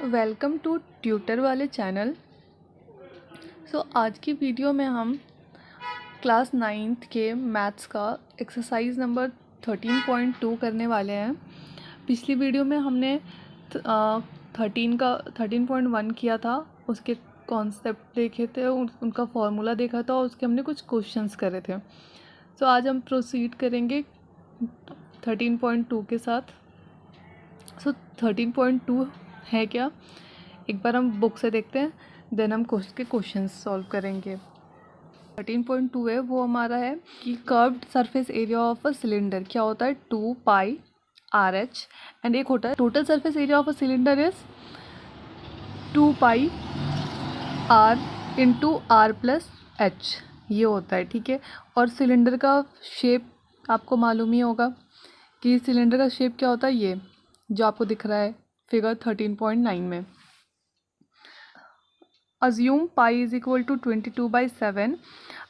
Welcome to tutor वाले channel. आज की वीडियो में हम क्लास 9th के मैथ्स का एक्सरसाइज नंबर 13.2 करने वाले हैं। पिछली वीडियो में हमने 13.1 किया था, उसके कॉन्सेप्ट देखे थे, उनका फॉर्मूला देखा था और उसके हमने कुछ क्वेश्चंस करे थे। आज हम प्रोसीड करेंगे 13.2 के साथ। 13.2 है क्या, एक बार हम बुक से देखते हैं, देन हम के क्वेश्चन सॉल्व करेंगे। 13.2 है वो हमारा है कि curved surface area of a cylinder क्या होता है 2 पाई आर एच, एंड एक होता है total surface area of a cylinder is 2 pi r into r plus h, ये होता है। ठीक है, और सिलेंडर का शेप आपको मालूम ही होगा कि सिलेंडर का शेप क्या होता है, ये जो आपको दिख रहा है फिगर 13.9 में। Assume pi is equal to 22/7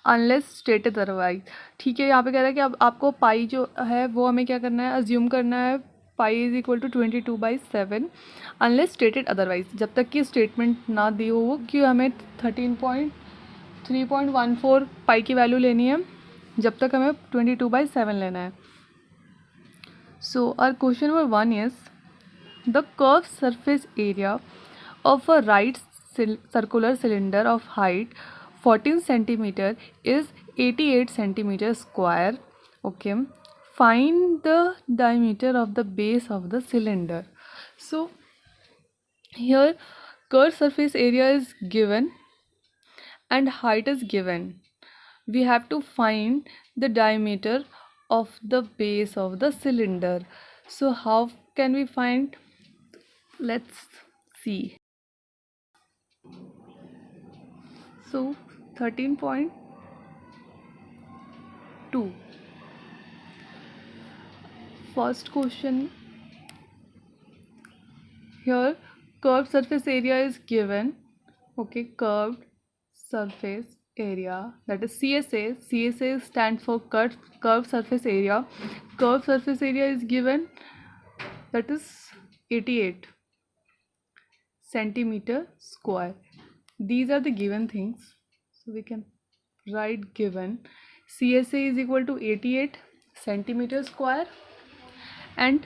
unless stated otherwise. ठीक है, यहाँ पे कह रहा है कि अब आपको पाई जो है वो हमें क्या करना है, अज्यूम करना है pi is equal to 22/7 unless stated otherwise, जब तक कि स्टेटमेंट ना दी हो कि हमें 13.3.14 पाई की वैल्यू लेनी है, जब तक हमें 22/7 लेना है। So our question number 1 is the curve surface area of a right circular cylinder of height 14 centimeter is 88 centimeter square. Okay, find the diameter of the base of the cylinder. So here curved surface area is given and height is given. We have to find the diameter of the base of the cylinder. So how can we find? Let's see. So 13.2 first question, here curved surface area is given. Okay, curved surface area, that is CSA stands for curved surface area. Curved surface area is given, that is 88 centimeter square. These are the given things, so we can write given CSA is equal to 88 centimeter square, and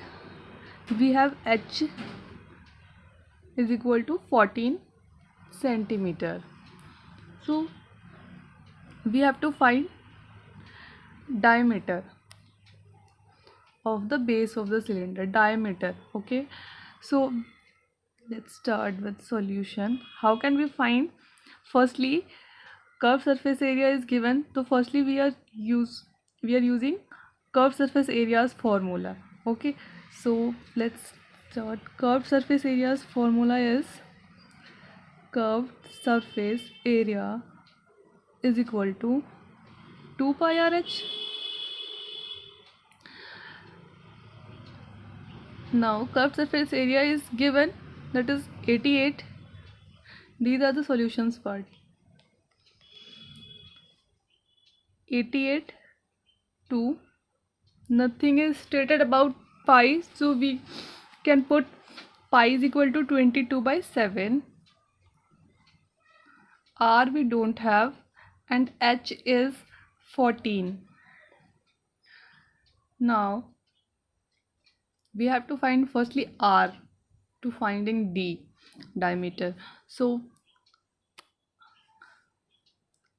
we have H is equal to 14 centimeter. So we have to find diameter of the base of the cylinder, diameter. Okay, so let's start with solution. How can we find? Firstly, curved surface area is given, so firstly we are using curved surface areas formula. Okay, so let's start. Curved surface areas formula is curved surface area is equal to 2 pi r h. Now curved surface area is given, that is 88. These are the solutions part. 88 to, nothing is stated about pi, so we can put pi is equal to 22/7. R we don't have, and H is 14. Now we have to find firstly R to finding D, diameter. So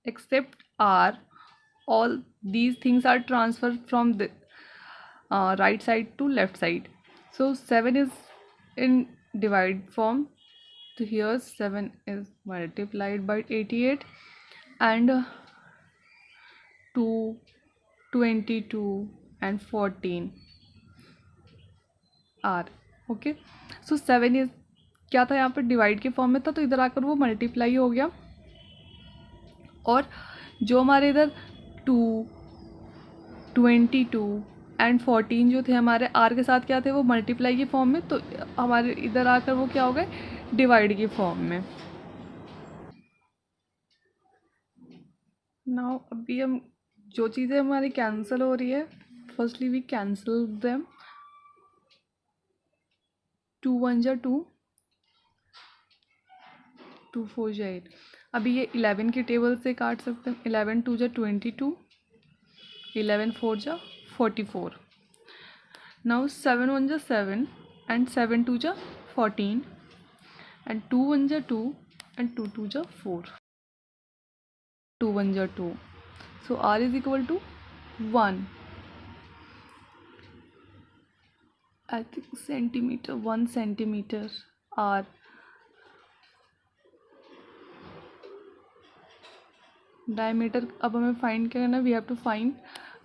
except R, all these things are transferred from the right side to left side. So 7 is in divide form, so here 7 is multiplied by 88, and 2, 22 and 14 R. Okay, so 7 is क्या था, यहाँ पर divide के form में था, तो इधर आकर वो मल्टीप्लाई हो गया, और जो हमारे इधर 2, 22 एंड 14 जो थे हमारे आर के साथ क्या थे, वो मल्टीप्लाई की फॉर्म में, तो हमारे इधर आकर वो क्या हो गए, डिवाइड की फॉर्म में। नाउ अभी हम जो चीज़ें हमारी कैंसिल हो रही है, फर्स्टली वी कैंसिल देम, 2 1 जा 2, 2 4 जा 8। अभी ये 11 की टेबल से काट सकते हैं। 11 2 जा 22, 11 4 जा 44। नाउ 7 1 जा 7 एंड 7 2 जा 14 एंड 2 1 जा 2 एंड 2 2 जा 4, 2 1 जा 2। So r is equal to 1, I think centimeter, 1 centimeter r। Diameter अब हमें फाइंड क्या करना है, we have to find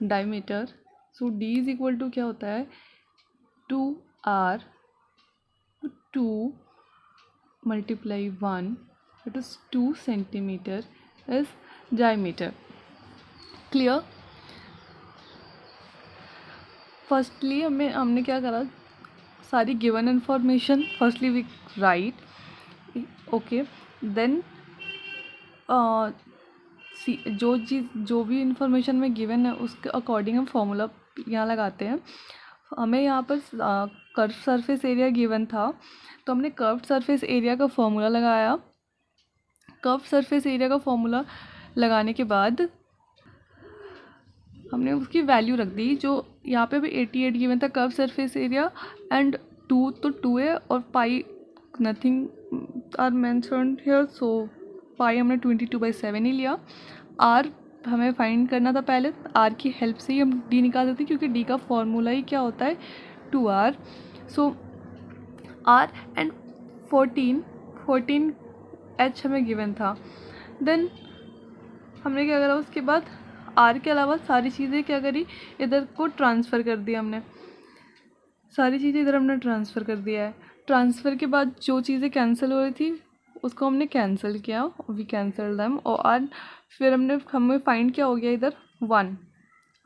diameter. So d is equal to क्या होता है 2r 2 multiply 1 it is 2 centimetre is diameter. Clear. Firstly हमने क्या करा, सारी given information firstly we write, okay, then जो भी इंफॉर्मेशन में गिवन है उसके अकॉर्डिंग हम फॉर्मूला यहाँ लगाते हैं। हमें यहाँ पर कर्व सरफेस एरिया गिवन था, तो हमने कर्व सरफेस एरिया का फॉर्मूला लगाया। कर्व सरफेस एरिया का फॉर्मूला लगाने के बाद हमने उसकी वैल्यू रख दी, जो यहाँ पे भी 88 गिवन था कर्व सरफेस एरिया, एंड 2 तो 2 है और पाई नथिंग आर मेंशन्ड हियर, सो पाई हमने 22/7 ही लिया। आर हमें फाइंड करना था पहले, आर की हेल्प से ही हम डी निकाल देते क्योंकि डी का फॉर्मूला ही क्या होता है 2r। So R and 14 H हमें गिवन था। देन हमने क्या करा, उसके बाद आर के अलावा सारी चीज़ें क्या करी, इधर को ट्रांसफ़र कर दिया हमने, सारी चीज़ें इधर हमने ट्रांसफ़र कर दिया है। ट्रांसफ़र के बाद जो चीज़ें कैंसिल हो रही थी उसको हमने कैंसिल किया, वी कैंसल दैम, और फिर हमें फाइंड क्या हो गया इधर 1,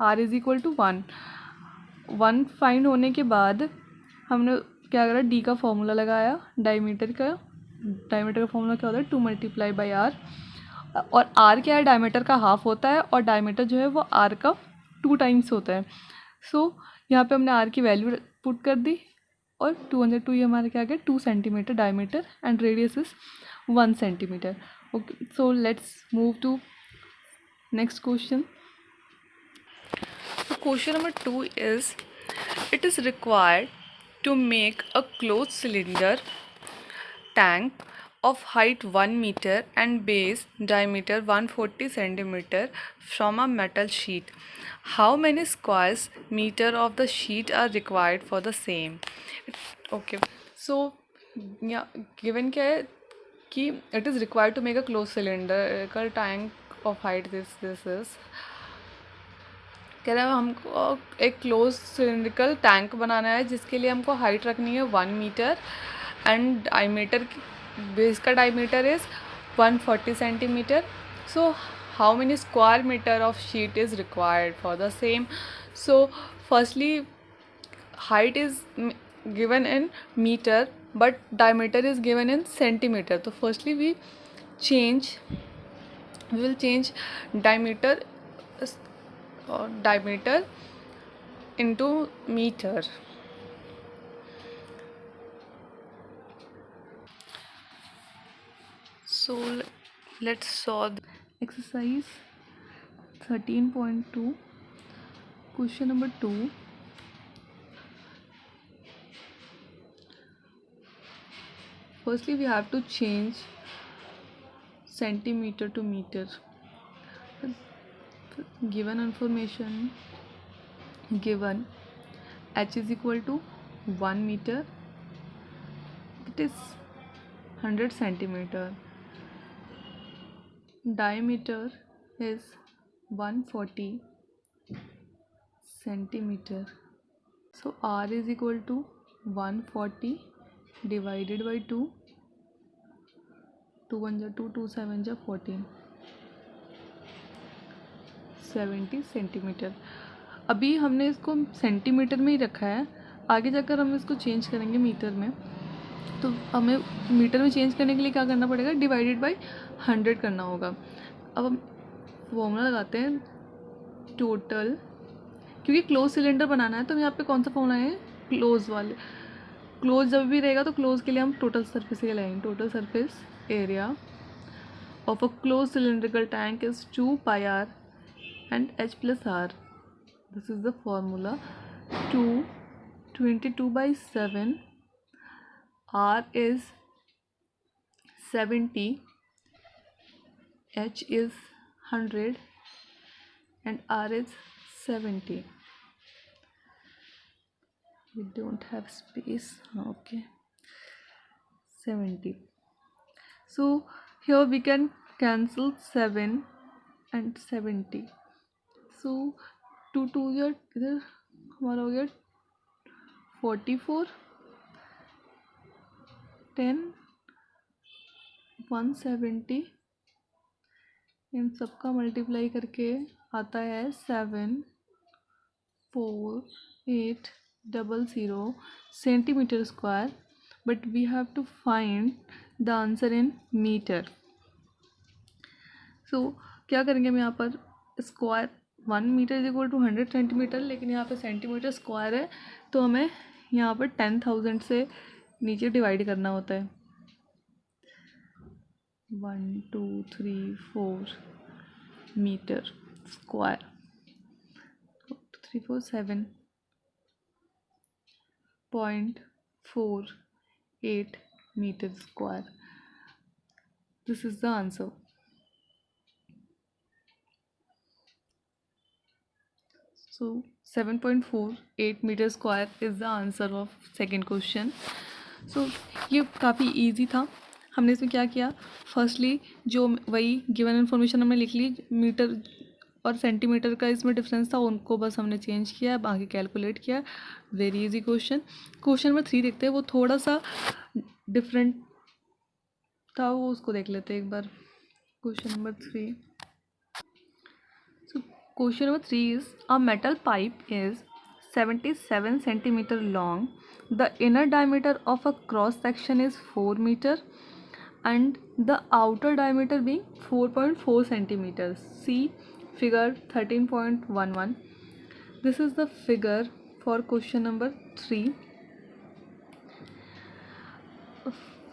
R is equal to 1 find होने के बाद हमने क्या करा, डी का फॉर्मूला लगाया, डायमीटर का फॉर्मूला क्या होता है 2 मल्टीप्लाई बाई आर, और आर क्या है डायमीटर का हाफ होता है, और डायमीटर जो है वो आर का 2 टाइम्स होता है। सो यहाँ पे हमने आर की वैल्यू पुट कर दी, और 202 ये हमारे क्या आ गया 2 centimetre diameter and radius is 1 centimetre. Okay, so let's move to next question. Question number 2 is, it is required to make a closed cylinder tank of height 1 meter and base diameter 140 centimeter from a metal sheet. How many square meter of the sheet are required for the same? Okay, so yeah, given क्या है कि it is required to make a closed cylindrical tank of height this is, कह रहा है हमको एक close cylindrical tank बनाना है जिसके लिए हमको हाइट रखनी है 1 मीटर एंड डायमीटर, बेस का diameter is 140 centimetre. So how many square metre of sheet is required for the same. So firstly height is given in metre but diameter is given in centimetre. तो firstly we will change diameter into meter. So let's solve exercise 13.2 question number 2. Firstly we have to change centimeter to meter. Given information, given h is equal to 1 meter, it is 100 centimeter, diameter is 140 centimeter, so r is equal to 140 divided by 2, 2 1 जा 2, 2 7 जा 14, 70 centimetre. अभी हमने इसको centimetre में ही रखा है, आगे जाकर हम इसको चेंज करेंगे मीटर में, तो हमें मीटर में चेंज करने के लिए क्या करना पड़ेगा, डिवाइडेड बाय 100 करना होगा। अब हम फॉर्मूला लगाते हैं टोटल, क्योंकि क्लोज सिलेंडर बनाना है तो यहाँ पे कौन सा फॉर्मूला है क्लोज वाले, क्लोज जब भी रहेगा तो क्लोज के लिए हम टोटल सरफेस एरिया लगाएंगे. Total surface area of a closed cylindrical tank is 2 pi r and h plus r. This is the formula. 2 22 by 7, r is 70, h is 100 and r is 70. We don't have space. Okay, 70. So here we can cancel 7 and 70. So 2 2 इधर हमारा हो गया 44, 10, 170. इन सबका multiply करके आता है 74800 centimetre square. But we have to find the answer in metre. So क्या करेंगे हम यहाँ पर square 1 metre is equal to 100 centimetre, लेकिन यहाँ पे सेंटीमीटर स्क्वायर है तो हमें यहाँ पर 10,000 से नीचे डिवाइड करना होता है. 1 2 3 4 metre square, 3 4 7.48 meter square. This is the answer. So 7.48 meter square is the answer of second question. So ये काफ़ी easy था. हमने इसमें क्या किया, फर्स्टली जो वही गिवन इन्फॉर्मेशन हमने लिख ली, मीटर और सेंटीमीटर का इसमें डिफरेंस था, उनको बस हमने चेंज किया, बाकी कैलकुलेट किया. Very easy question. Question number 3 देखते हैं, वो थोड़ा सा डिफरेंट था, वो उसको देख लेते हैं एक बार. Question number 3. So question number 3 is, a metal pipe is 77 centimeter long. The inner diameter of a cross section is 4 meter and the outer diameter being 4.4 centimeters. See figure 13.11. This is the figure for question number 3.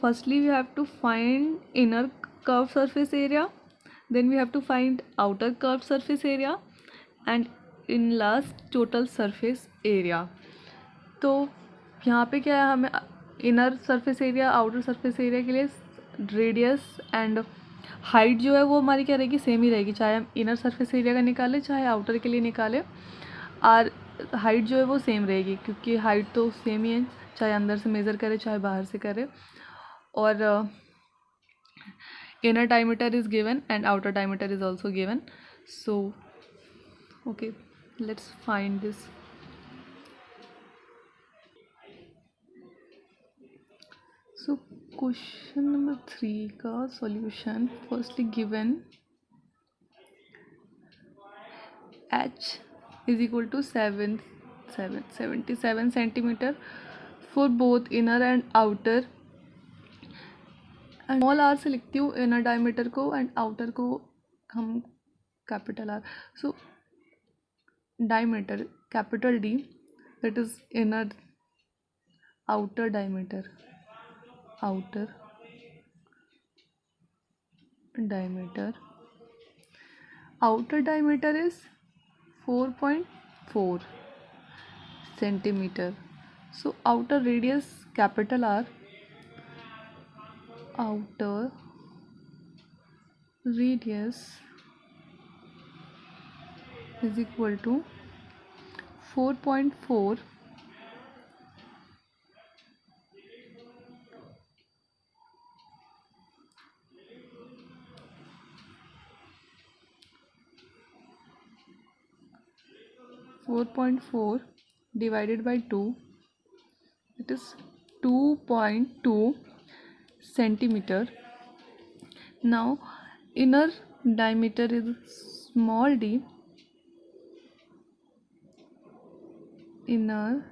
Firstly we have to find inner curved surface area, then we have to find outer curved surface area and in last total surface area. तो यहाँ पे क्या है, हमें inner surface area outer surface area के लिए radius and height जो है वो हमारी क्या रहेगी, सेम ही रहेगी, चाहे हम इनर सरफेस एरिया का निकालें चाहे आउटर के लिए निकालें. और हाइट जो है वो सेम रहेगी, क्योंकि हाइट तो सेम ही है, चाहे अंदर से मेज़र करे चाहे बाहर से करे. और inner diameter is given and outer diameter is also given. So okay, let's find this. So question number 3 का solution, firstly given h is equal to 77 centimeter for both inner and outer. Small R से लिखती हूँ inner diameter को and outer को हम capital R. So diameter capital D, that is inner, outer diameter, outer diameter, outer diameter is 4.4 centimetre. So outer radius capital R, outer radius is equal to 4.4 divided by 2, it is 2.2 centimeter. Now inner diameter is small d, inner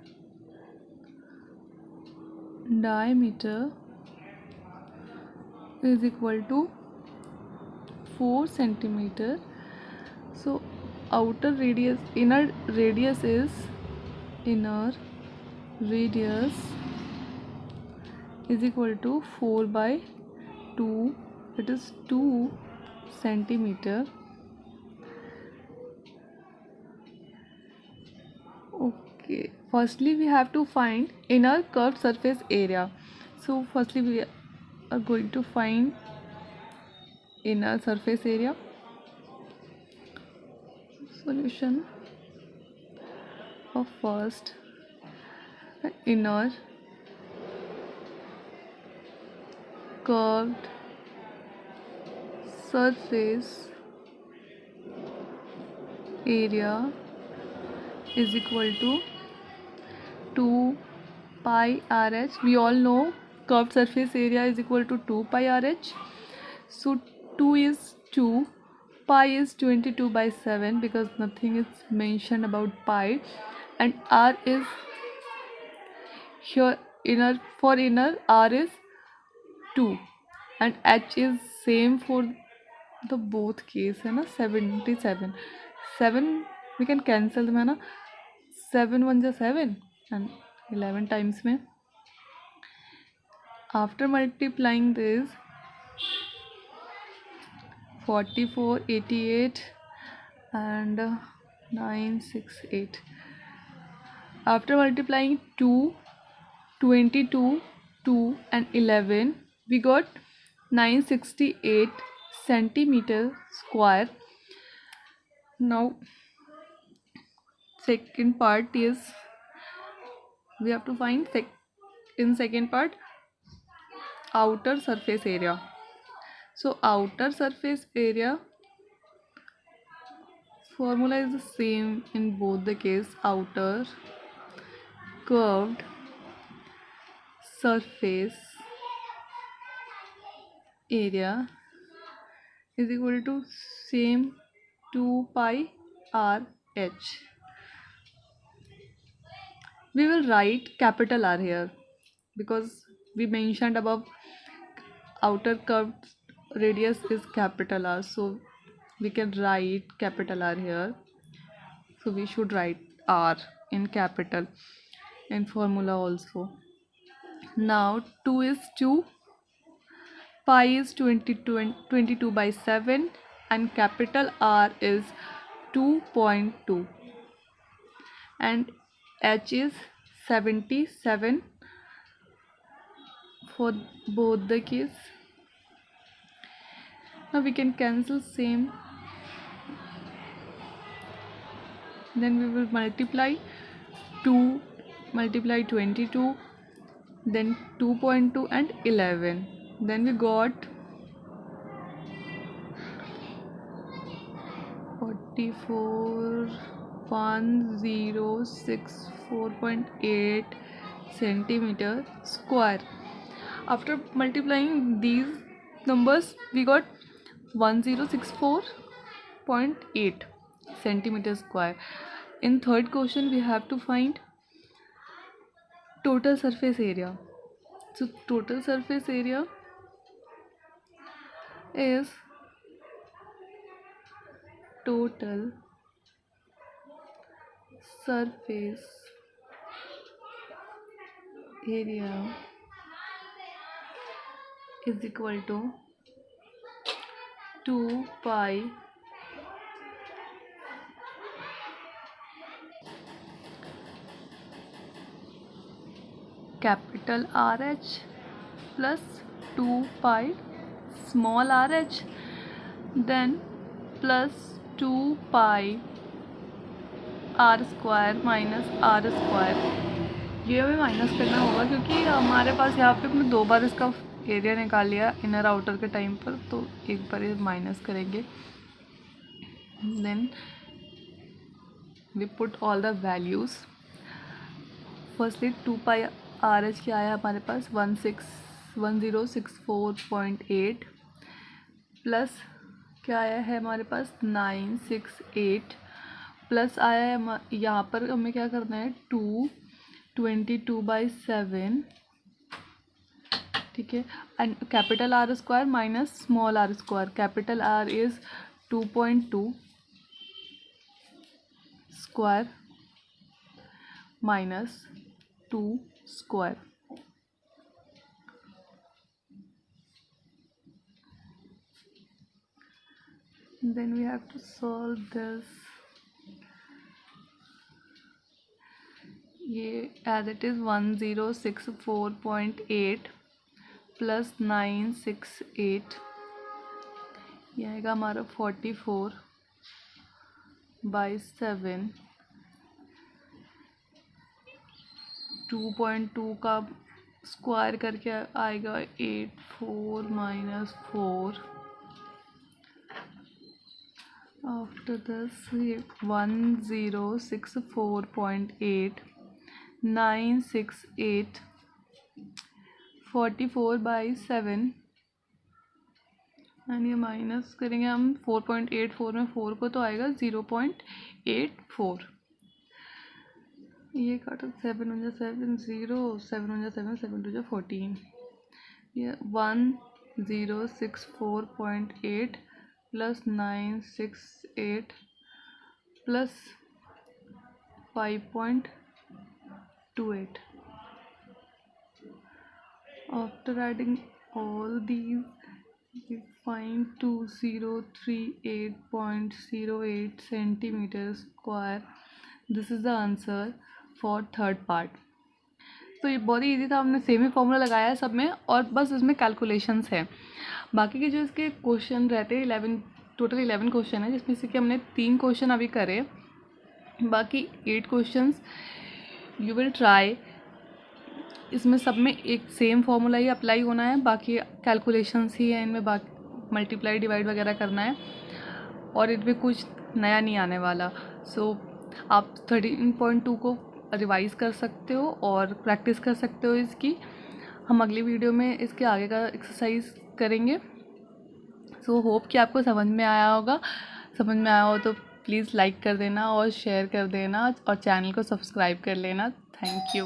diameter is equal to 4 centimeter. So outer radius, inner radius is equal to 4 by 2, it is 2 centimeter. Okay, firstly we have to find inner curved surface area. So firstly we are going to find inner surface area. Solution of first inner curved surface area is equal to 2 pi RH. We all know curved surface area is equal to 2 pi RH. So 2 is 2, pi is 22 by 7 because nothing is mentioned about pi, and R is here inner, for inner R is 2 and H is same for the both case है ना 77. 7 we can cancel them है ना 7 1 जा 7 and 11 times में. After multiplying this 44 88 and 968, after multiplying 2 22 2 and 11 we got 968 centimeter square. Now second part is we have to find in second part outer surface area. So outer surface area formula is the same in both the case. Outer curved surface area is equal to same 2 pi RH. We will write capital R here because we mentioned above outer curved radius is capital R, so we can write capital R here. So we should write R in capital in formula also. Now 2 is 2, pi is 22 by 7 and capital R is 2.2 and H is 77 for both the case. Now we can cancel same, then we will multiply 2 multiply 22, then 2.2 and 11, then we got 44 1064.8 centimeter square. After multiplying these numbers we got 1064.8 centimeter square. In third question we have to find total surface area. So total surface area is total surface area is equal to 2 pi capital RH plus 2 pi small RH, then plus 2 pi R square minus R square. ये हमें minus करना होगा क्योंकि हमारे पास यहाँ पे हमने 2 बार इसका एरिया निकाल लिया इनर आउटर के टाइम पर, तो एक बार ये माइनस करेंगे. Then we put all the values. Firstly 2 pi R H क्या आया हमारे पास 1064.8 प्लस क्या आया है हमारे पास 968 प्लस आया है यहाँ पर हमें क्या करना है 222 by 7, ठीक है, and capital R square minus small R square. Capital R is 2.2 square minus 2 square. then we have to solve this. ये as it is 1064.8 प्लस 968, ये आएगा हमारा 44/7। 2.2 का स्क्वायर करके आएगा 84 - 4। आफ्टर दिस 1064.8 968 44/7 एंड ये माइनस करेंगे हम 4.84 में 4 को तो आएगा 0.84। ये काटो 7 × 7 0, 7 × 7 7 × 14। ये 1064.8 plus 968 plus 5.28। After adding all these, we find 2038.08 centimeters square. This is the answer for third part. तो ये बहुत ही ईजी था, हमने सेम ही फॉर्मूला लगाया है सब में, और बस इसमें कैलकुलेशंस है। बाकी के जो इसके क्वेश्चन रहते हैं 11, टोटल 11 क्वेश्चन है, जिसमें से कि हमने 3 क्वेश्चन अभी करे, बाकी 8 क्वेश्चंस यू विल ट्राई। इसमें सब में एक सेम फार्मूला ही अप्लाई होना है, बाकी कैलकुलेशंस ही है इनमें, बाकी मल्टीप्लाई डिवाइड वगैरह करना है, और इनमें कुछ नया नहीं आने वाला। सो आप 13.2 को रिवाइज़ कर सकते हो और प्रैक्टिस कर सकते हो इसकी। हम अगली वीडियो में इसके आगे का एक्सरसाइज करेंगे। सो होप कि आपको समझ में आया होगा। समझ में आया हो तो प्लीज़ लाइक कर देना और शेयर कर देना और चैनल को सब्सक्राइब कर लेना। Thank you.